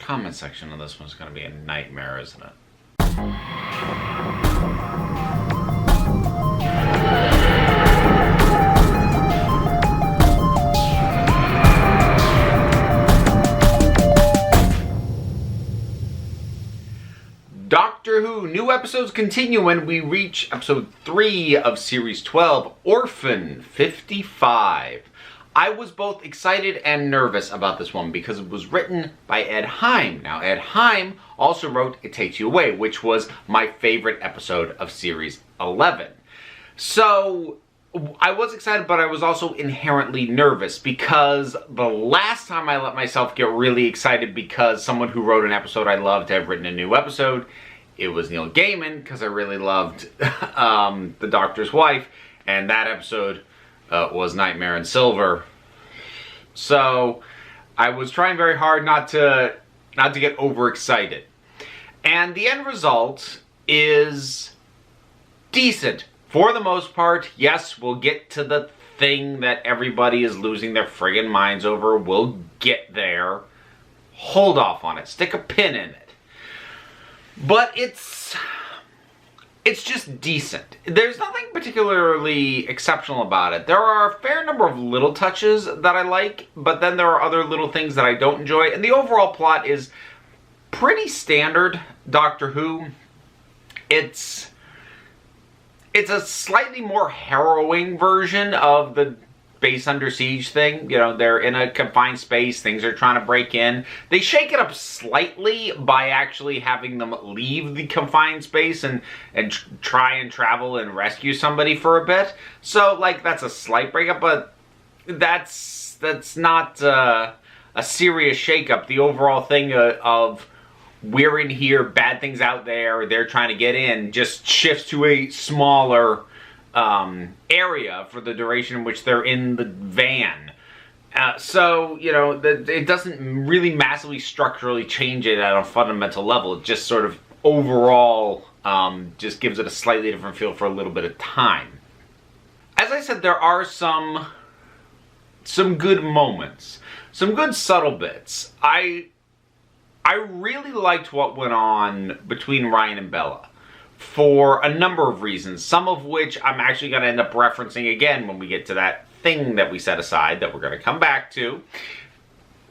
comment section on this one's going to be a nightmare, isn't it? Doctor Who, new episodes continue when we reach episode 3 of series 12, Orphan 55. I was both excited and nervous about this one because it was written by Ed Heim. Now, Ed Heim also wrote It Takes You Away, which was my favorite episode of series 11. So, I was excited, but I was also inherently nervous because the last time I let myself get really excited because someone who wrote an episode I loved had written a new episode, it was Neil Gaiman, because I really loved The Doctor's Wife, and that episode was Nightmare in Silver. So I was trying very hard not to get overexcited. And the end result is decent. For the most part, yes, we'll get to the thing that everybody is losing their friggin' minds over. We'll get there. Hold off on it. Stick a pin in it. But it's just decent. There's nothing particularly exceptional about it. There are a fair number of little touches that I like, but then there are other little things that I don't enjoy. And the overall plot is pretty standard Doctor Who. It's a slightly more harrowing version of the base under siege thing. You know, they're in a confined space, things are trying to break in. They shake it up slightly by actually having them leave the confined space and try and travel and rescue somebody for a bit. So, like, that's a slight breakup, but that's not a serious shakeup. The overall thing of we're in here, bad things out there, they're trying to get in, just shifts to a smaller area for the duration in which they're in the van. So, you know, it doesn't really massively structurally change it at a fundamental level. It just sort of overall just gives it a slightly different feel for a little bit of time. As I said, there are some good moments. Some good subtle bits. I really liked what went on between Ryan and Bella for a number of reasons, some of which I'm actually going to end up referencing again when we get to that thing that we set aside that we're going to come back to.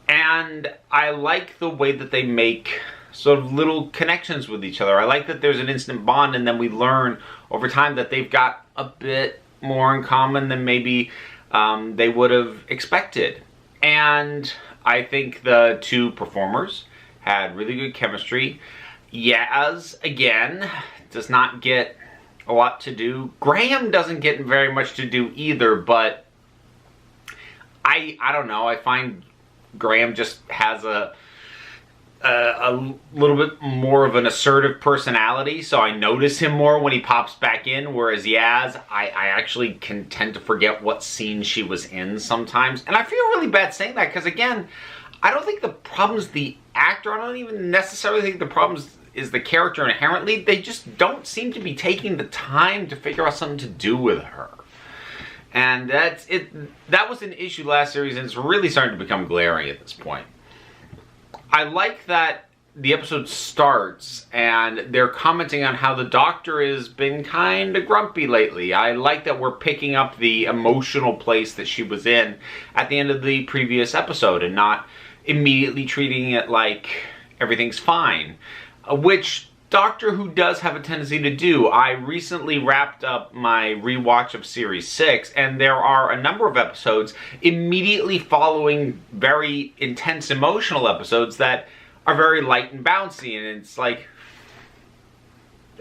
And I like the way that they make sort of little connections with each other. I like that there's an instant bond, and then we learn over time that they've got a bit more in common than maybe they would have expected. And I think the two performers had really good chemistry. Yaz, again, does not get a lot to do. Graham doesn't get very much to do either, but I don't know. I find Graham just has a little bit more of an assertive personality, so I notice him more when he pops back in, whereas Yaz, I actually can tend to forget what scene she was in sometimes. And I feel really bad saying that, because again, I don't think the problem's the actor. I don't even necessarily think the problem is the character inherently. They just don't seem to be taking the time to figure out something to do with her. And that's it. That was an issue last series, and it's really starting to become glaring at this point. I like that the episode starts and they're commenting on how the Doctor has been kind of grumpy lately. I like that we're picking up the emotional place that she was in at the end of the previous episode and not immediately treating it like everything's fine, which Doctor Who does have a tendency to do. I recently wrapped up my rewatch of Series 6, and there are a number of episodes immediately following very intense emotional episodes that are very light and bouncy, and it's like,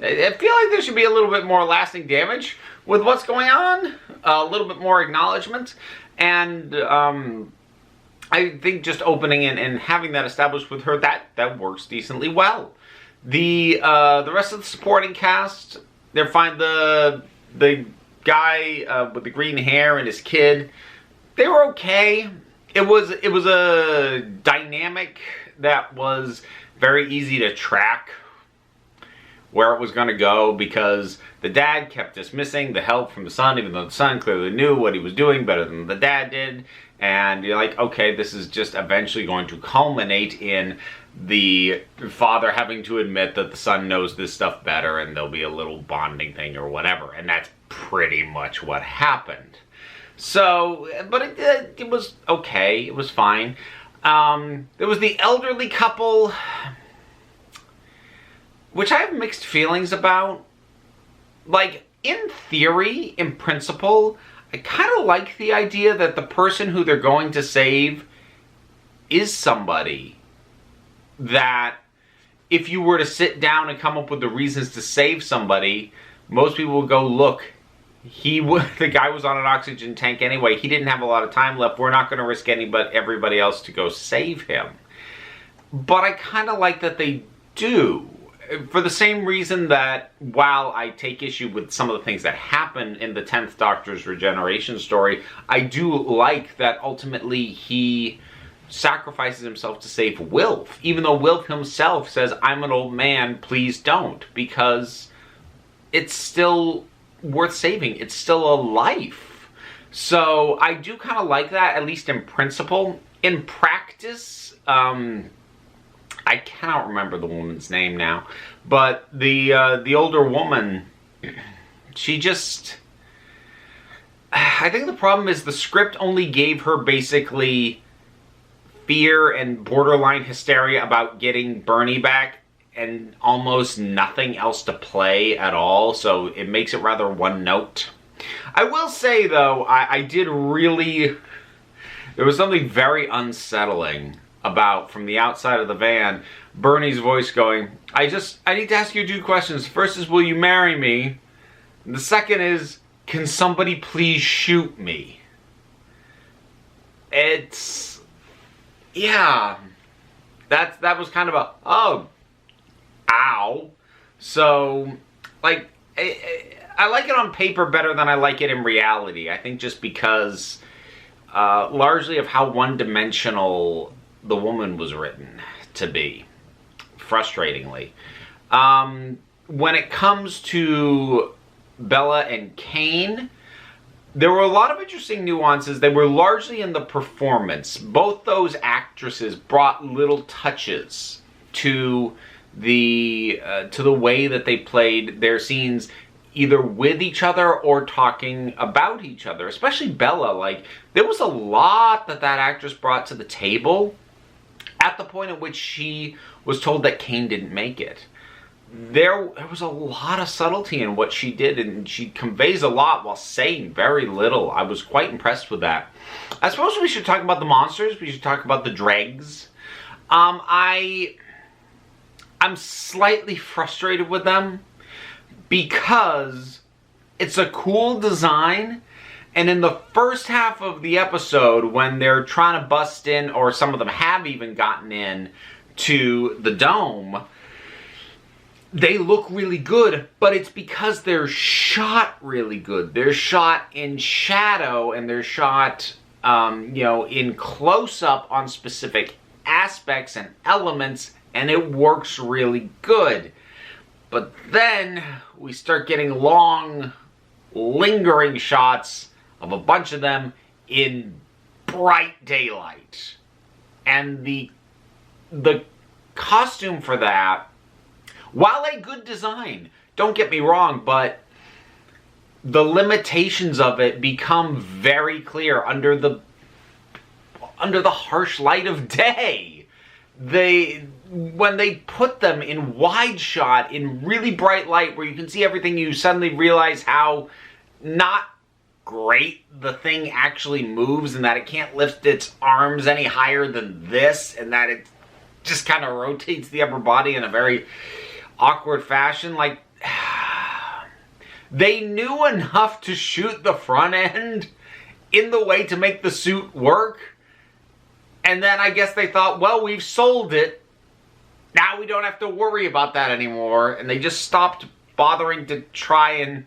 I feel like there should be a little bit more lasting damage with what's going on, a little bit more acknowledgement, and I think just opening and having that established with her, that works decently well. The rest of the supporting cast, they're fine. The guy with the green hair and his kid, they were okay. It was a dynamic that was very easy to track where it was going to go, because the dad kept dismissing the help from the son, even though the son clearly knew what he was doing better than the dad did. And you're like, okay, this is just eventually going to culminate in the father having to admit that the son knows this stuff better, and there'll be a little bonding thing or whatever. And that's pretty much what happened. So, but it was okay. It was fine. There was the elderly couple, which I have mixed feelings about. Like, in theory, in principle, I kind of like the idea that the person who they're going to save is somebody that, if you were to sit down and come up with the reasons to save somebody, most people would go, look, the guy was on an oxygen tank anyway. He didn't have a lot of time left. We're not going to risk everybody else to go save him. But I kind of like that they do. For the same reason that, while I take issue with some of the things that happen in the 10th Doctor's regeneration story, I do like that ultimately he sacrifices himself to save Wilf. Even though Wilf himself says, I'm an old man, please don't. Because it's still worth saving. It's still a life. So I do kind of like that, at least in principle. In practice, I cannot remember the woman's name now, but the older woman, she just, I think the problem is the script only gave her basically fear and borderline hysteria about getting Bernie back and almost nothing else to play at all, so it makes it rather one note. I will say though, I did really, there was something very unsettling about, from the outside of the van, Bernie's voice going, I need to ask you 2 questions. The first is, will you marry me? And the second is, can somebody please shoot me? It's, yeah, that was kind of a, oh, ow. So, like, I like it on paper better than I like it in reality. I think just because, largely of how one-dimensional the woman was written to be, frustratingly. When it comes to Bella and Kane, there were a lot of interesting nuances. They were largely in the performance. Both those actresses brought little touches to the way that they played their scenes, either with each other or talking about each other. Especially Bella. Like, there was a lot that actress brought to the table at the point at which she was told that Kane didn't make it. There was a lot of subtlety in what she did, and she conveys a lot while saying very little. I was quite impressed with that. I suppose we should talk about the monsters. We should talk about the dregs. I'm slightly frustrated with them because it's a cool design. And in the first half of the episode, when they're trying to bust in, or some of them have even gotten in to the dome, they look really good, but it's because they're shot really good. They're shot in shadow, and they're shot, in close-up on specific aspects and elements, and it works really good. But then we start getting long, lingering shots of a bunch of them in bright daylight. And the costume for that, while a good design, don't get me wrong, but the limitations of it become very clear under the harsh light of day. When they put them in wide shot, in really bright light, where you can see everything, you suddenly realize how not great the thing actually moves, and that it can't lift its arms any higher than this, and that it just kind of rotates the upper body in a very awkward fashion. Like, they knew enough to shoot the front end in the way to make the suit work, and then I guess they thought, well, we've sold it, now we don't have to worry about that anymore, and they just stopped bothering to try and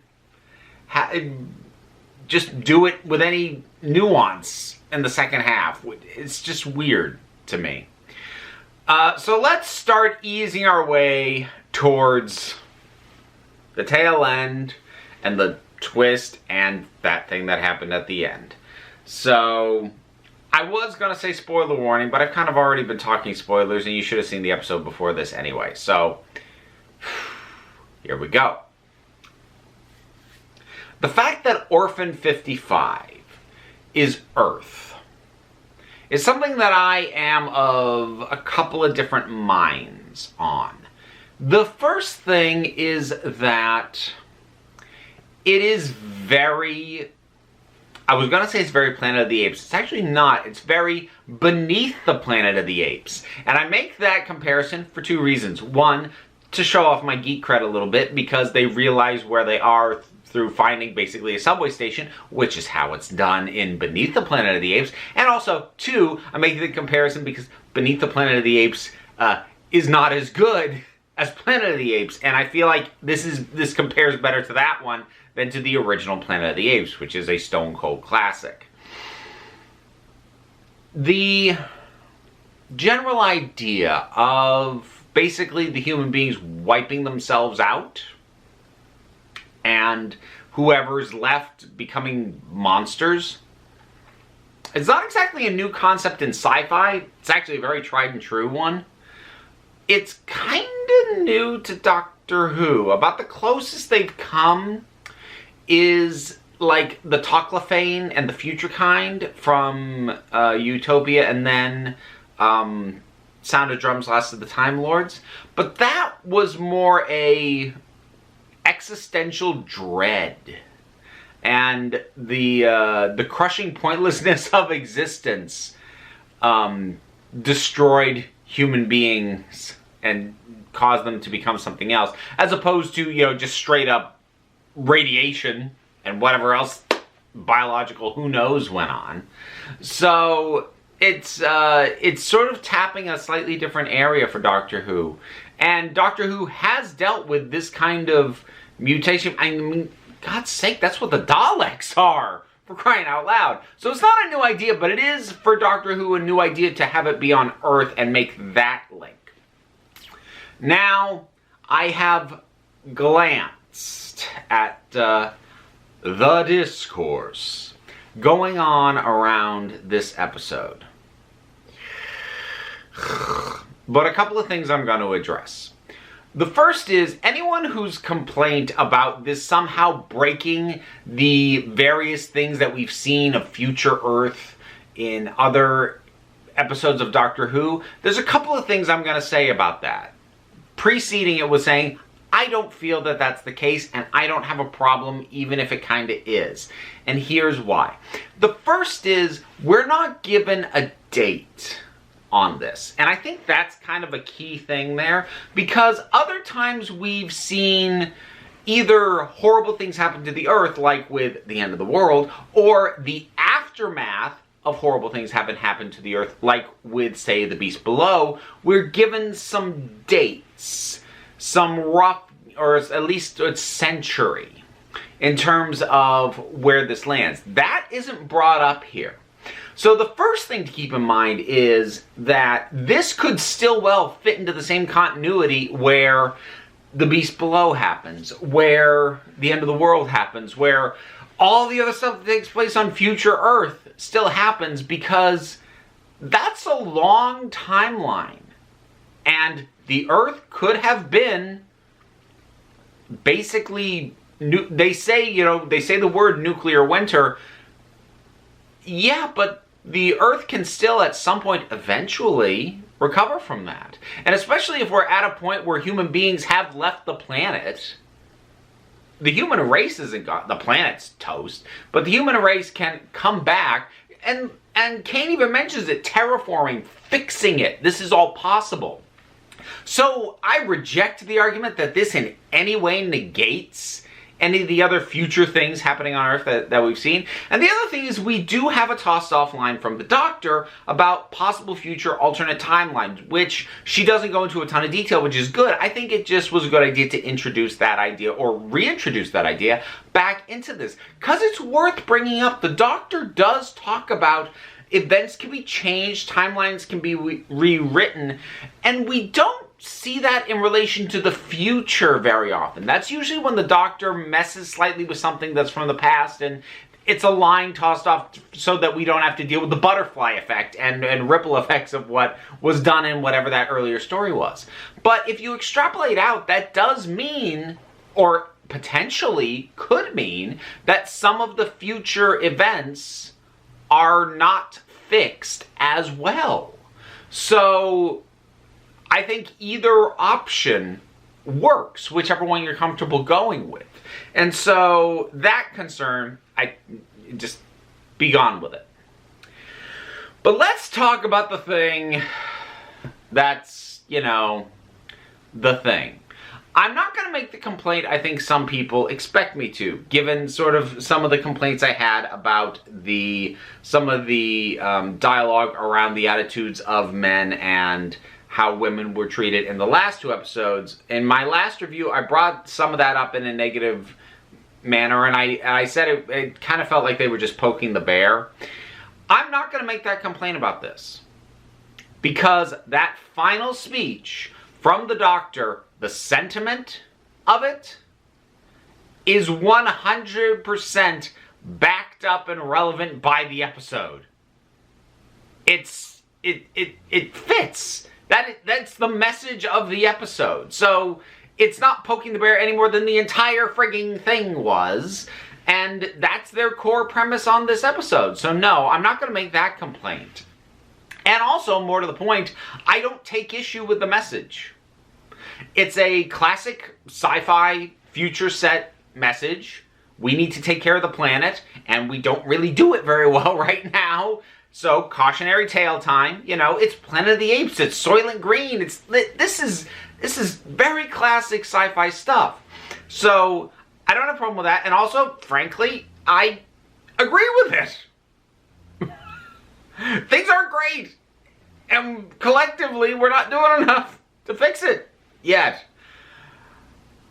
just do it with any nuance in the second half. It's just weird to me. So let's start easing our way towards the tail end and the twist and that thing that happened at the end. So I was going to say spoiler warning, but I've kind of already been talking spoilers, and you should have seen the episode before this anyway. So, here we go. The fact that Orphan 55 is Earth is something that I am of a couple of different minds on. The first thing is that it is very... I was going to say it's very Planet of the Apes. It's actually not. It's very beneath the Planet of the Apes. And I make that comparison for two reasons. One, to show off my geek cred a little bit, because they realize where they are through finding basically a subway station, which is how it's done in Beneath the Planet of the Apes. And also, two, I make the comparison because Beneath the Planet of the Apes is not as good as Planet of the Apes. And I feel like this compares better to that one than to the original Planet of the Apes, which is a stone cold classic. The general idea of basically the human beings wiping themselves out and whoever's left becoming monsters, it's not exactly a new concept in sci-fi. It's actually a very tried and true one. It's kind of new to Doctor Who. About the closest they've come is like the Toclafane and the Future Kind from Utopia, and then Sound of Drums, Last of the Time Lords. But that was more a existential dread and the crushing pointlessness of existence destroyed human beings and caused them to become something else, as opposed to, you know, just straight up radiation and whatever else biological who knows went on. So it's sort of tapping a slightly different area for Doctor Who. And Doctor Who has dealt with this kind of mutation. I mean, God's sake, that's what the Daleks are, for crying out loud. So it's not a new idea, but it is for Doctor Who a new idea to have it be on Earth and make that link. Now, I have glanced at the discourse going on around this episode. But a couple of things I'm going to address. The first is anyone who's complained about this somehow breaking the various things that we've seen of future Earth in other episodes of Doctor Who. There's a couple of things I'm going to say about that. Preceding it was saying, I don't feel that that's the case, and I don't have a problem even if it kind of is. And here's why. The first is, we're not given a date on this. And I think that's kind of a key thing there, because other times we've seen either horrible things happen to the Earth, like with the end of the world, or the aftermath of horrible things happen to the Earth, like with, say, the Beast Below. We're given some dates, some rough, or at least a century, in terms of where this lands. That isn't brought up here. So the first thing to keep in mind is that this could still well fit into the same continuity where the Beast Below happens, where the end of the world happens, where all the other stuff that takes place on future Earth still happens, because that's a long timeline. And the Earth could have been basically, they say the word nuclear winter. Yeah, but the Earth can still at some point eventually recover from that. And especially if we're at a point where human beings have left the planet. The human race isn't gone, the planet's toast, but the human race can come back, and Kane even mentions it, terraforming, fixing it. This is all possible. So I reject the argument that this in any way negates any of the other future things happening on Earth that we've seen. And the other thing is, we do have a tossed off line from the Doctor about possible future alternate timelines, which she doesn't go into a ton of detail, which is good. I think it just was a good idea to introduce that idea, or reintroduce that idea back into this, because it's worth bringing up. The Doctor does talk about events can be changed, timelines can be rewritten, and we don't see that in relation to the future very often. That's usually when the Doctor messes slightly with something that's from the past, and it's a line tossed off so that we don't have to deal with the butterfly effect and ripple effects of what was done in whatever that earlier story was. But if you extrapolate out, that does mean, or potentially could mean, that some of the future events are not fixed as well. So I think either option works, whichever one you're comfortable going with. And so that concern, I just be gone with it. But let's talk about the thing that's, you know, the thing. I'm not going to make the complaint I think some people expect me to, given sort of some of the complaints I had about some of the dialogue around the attitudes of men and how women were treated in the last two episodes. In my last review, I brought some of that up in a negative manner, and I said it kind of felt like they were just poking the bear. I'm not going to make that complaint about this, because that final speech from the doctor, the sentiment of it, is 100% backed up and relevant by the episode. It fits. That's the message of the episode. So it's not poking the bear any more than the entire frigging thing was. And that's their core premise on this episode. So no, I'm not going to make that complaint. And also, more to the point, I don't take issue with the message. It's a classic sci-fi future set message. We need to take care of the planet, and we don't really do it very well right now. So, cautionary tale time. You know, it's Planet of the Apes, it's Soylent Green, this is very classic sci-fi stuff. So, I don't have a problem with that, and also, frankly, I agree with it. Things aren't great, and collectively, we're not doing enough to fix it yet.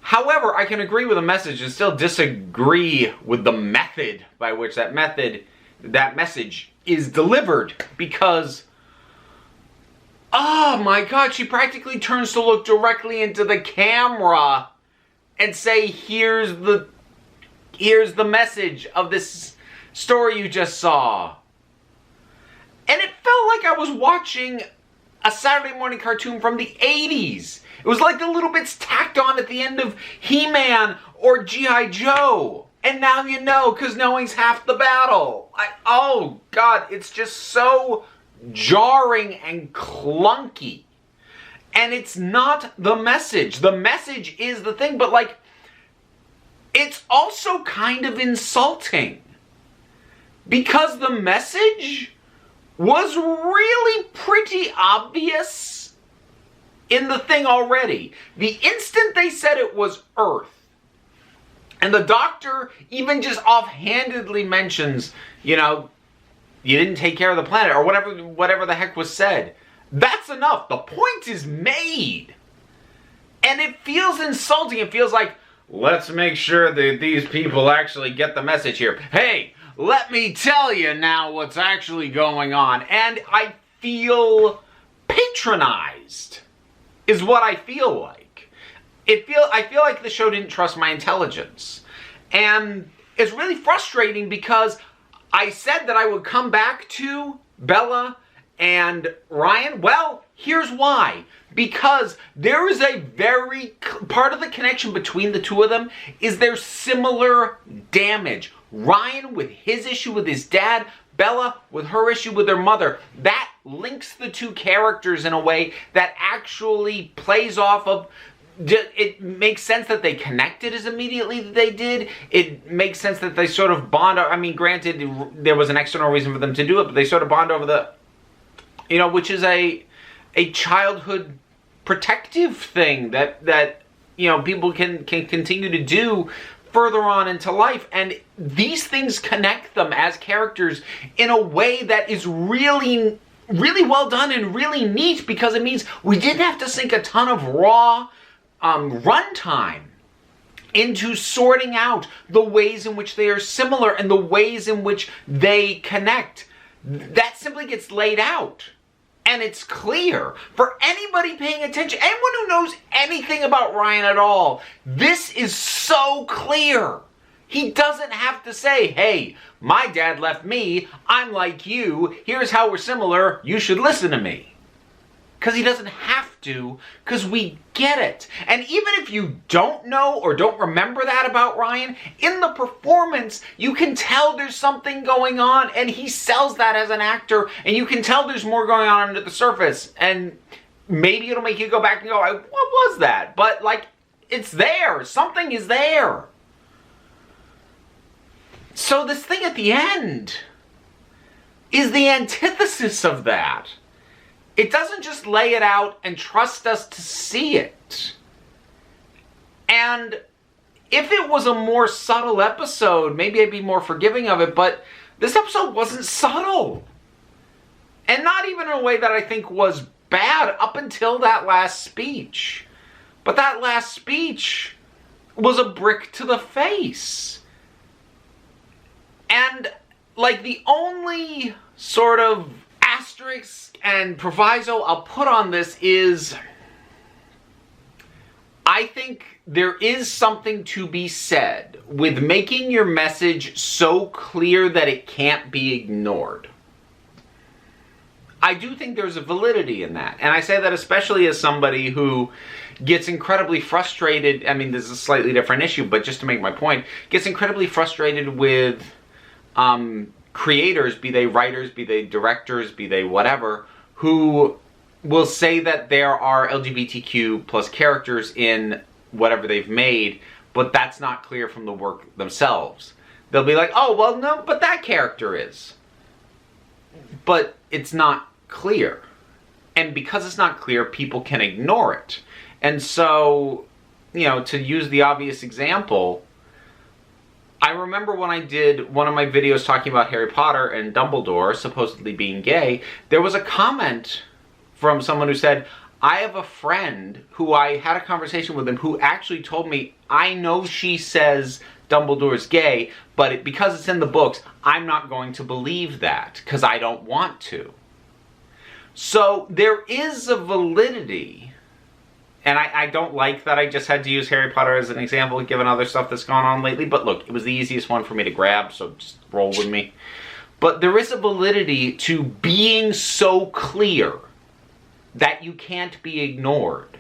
However, I can agree with the message and still disagree with the method by which that message is delivered, because, oh my god, she practically turns to look directly into the camera and say, here's the message of this story you just saw. And it felt like I was watching a Saturday morning cartoon from the 80s. It was like the little bits tacked on at the end of He-Man or G.I. Joe. And now you know, because knowing's half the battle. Oh, God, it's just so jarring and clunky. And it's not the message. The message is the thing, but, like, it's also kind of insulting. Because the message was really pretty obvious in the thing already. The instant they said it was Earth, and the doctor even just offhandedly mentions, you know, you didn't take care of the planet, or whatever the heck was said. That's enough. The point is made. And it feels insulting. It feels like, let's make sure that these people actually get the message here. Hey, let me tell you now what's actually going on. And I feel patronized, is what I feel like. I feel like the show didn't trust my intelligence. And it's really frustrating because I said that I would come back to Bella and Ryan. Well, here's why. Because there is a part of the connection between the two of them is there's similar damage. Ryan with his issue with his dad, Bella with her issue with her mother. That links the two characters in a way that actually plays off of. It makes sense that they connected as immediately as they did. It makes sense that they sort of bond. I mean, granted, there was an external reason for them to do it, but they sort of bond over the, you know, which is a childhood protective thing that you know, people can continue to do further on into life. And these things connect them as characters in a way that is really, really well done and really neat, because it means we didn't have to sink a ton of raw runtime into sorting out the ways in which they are similar and the ways in which they connect. That simply gets laid out. And it's clear for anybody paying attention, anyone who knows anything about Ryan at all. This is so clear. He doesn't have to say, hey, my dad left me, I'm like you, here's how we're similar, you should listen to me. Because he doesn't have to, because we get it. And even if you don't know or don't remember that about Ryan, in the performance, you can tell there's something going on, and he sells that as an actor, and you can tell there's more going on under the surface. And maybe it'll make you go back and go, what was that? But, like, it's there. Something is there. So this thing at the end is the antithesis of that. It doesn't just lay it out and trust us to see it. And if it was a more subtle episode, maybe I'd be more forgiving of it, but this episode wasn't subtle. And not even in a way that I think was bad up until that last speech. But that last speech was a brick to the face. And, like, the only sort of asterisk and proviso I'll put on this is, I think there is something to be said with making your message so clear that it can't be ignored. I do think there's a validity in that. And I say that especially as somebody who gets incredibly frustrated. I mean, this is a slightly different issue, but just to make my point, gets incredibly frustrated with creators, be they writers, be they directors, be they whatever, who will say that there are LGBTQ plus characters in whatever they've made, but that's not clear from the work themselves. They'll be like, oh, well, no, but that character is. But it's not clear. And because it's not clear, people can ignore it. And so, you know, to use the obvious example, I remember when I did one of my videos talking about Harry Potter and Dumbledore supposedly being gay, there was a comment from someone who said, I have a friend who I had a conversation with him who actually told me, I know she says Dumbledore's gay, but because it's in the books, I'm not going to believe that because I don't want to. So there is a validity. And I don't like that I just had to use Harry Potter as an example given other stuff that's gone on lately. But look, it was the easiest one for me to grab, so just roll with me. But there is a validity to being so clear that you can't be ignored.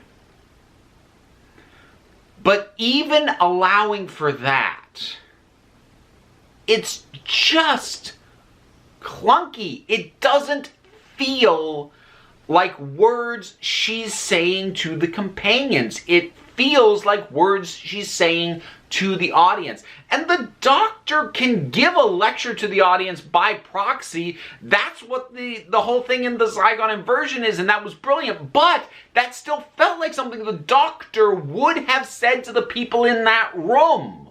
But even allowing for that, it's just clunky. It doesn't feel like words she's saying to the companions. It feels like words she's saying to the audience. And the Doctor can give a lecture to the audience by proxy. That's what the whole thing in the Zygon inversion is, and that was brilliant. But that still felt like something the Doctor would have said to the people in that room.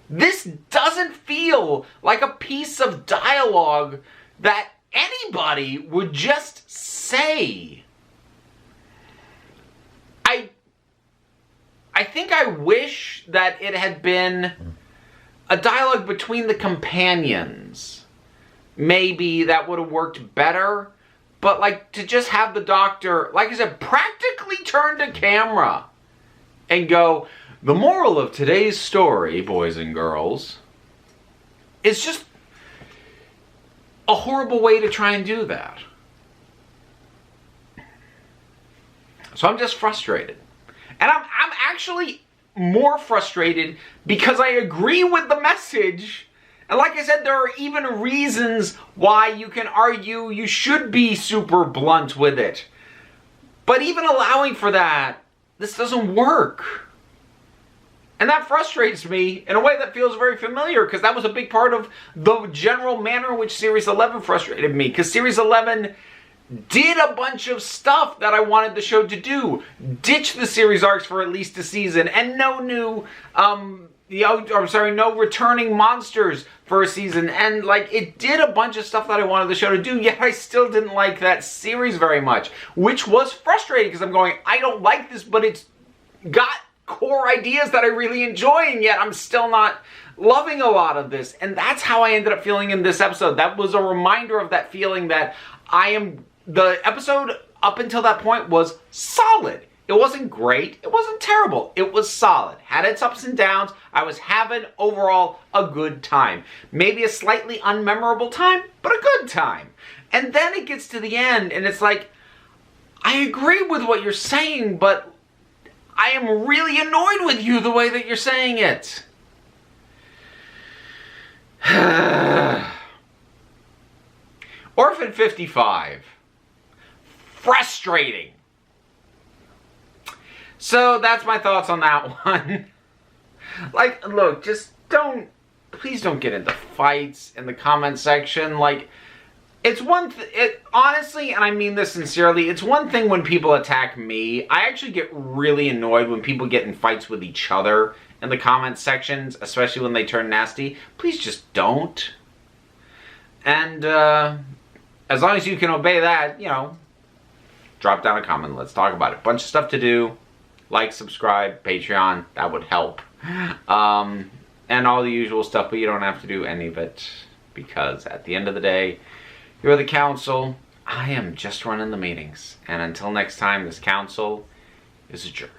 This doesn't feel like a piece of dialogue that anybody would just say. I think I wish that it had been a dialogue between the companions. Maybe that would have worked better. But, like, to just have the Doctor, like I said, practically turn to camera and go, the moral of today's story, boys and girls, is just a horrible way to try and do that. So I'm just frustrated. And I'm actually more frustrated because I agree with the message. And like I said, there are even reasons why you can argue you should be super blunt with it. But even allowing for that, this doesn't work. And that frustrates me in a way that feels very familiar, because that was a big part of the general manner in which Series 11 frustrated me. Because Series 11 did a bunch of stuff that I wanted the show to do. Ditch the series arcs for at least a season, and no new, no returning monsters for a season. And, like, it did a bunch of stuff that I wanted the show to do, yet I still didn't like that series very much. Which was frustrating, because I'm going, I don't like this, but it's got core ideas that I really enjoy, and yet I'm still not loving a lot of this. And that's how I ended up feeling in this episode. That was a reminder of that feeling that the episode up until that point was solid. It wasn't great. It wasn't terrible. It was solid. Had its ups and downs. I was having, overall, a good time. Maybe a slightly unmemorable time, but a good time. And then it gets to the end, and it's like, I agree with what you're saying, but I am really annoyed with you the way that you're saying it. Orphan 55. Frustrating. So that's my thoughts on that one. Like, look, just please don't get into fights in the comment section. Like, it's honestly, and I mean this sincerely, it's one thing when people attack me. I actually get really annoyed when people get in fights with each other in the comment sections, especially when they turn nasty. Please just don't. And, as long as you can obey that, you know, drop down a comment, let's talk about it. Bunch of stuff to do. Like, subscribe, Patreon, that would help. And all the usual stuff, but you don't have to do any of it. Because at the end of the day, you're the council. I am just running the meetings. And until next time, this council is adjourned.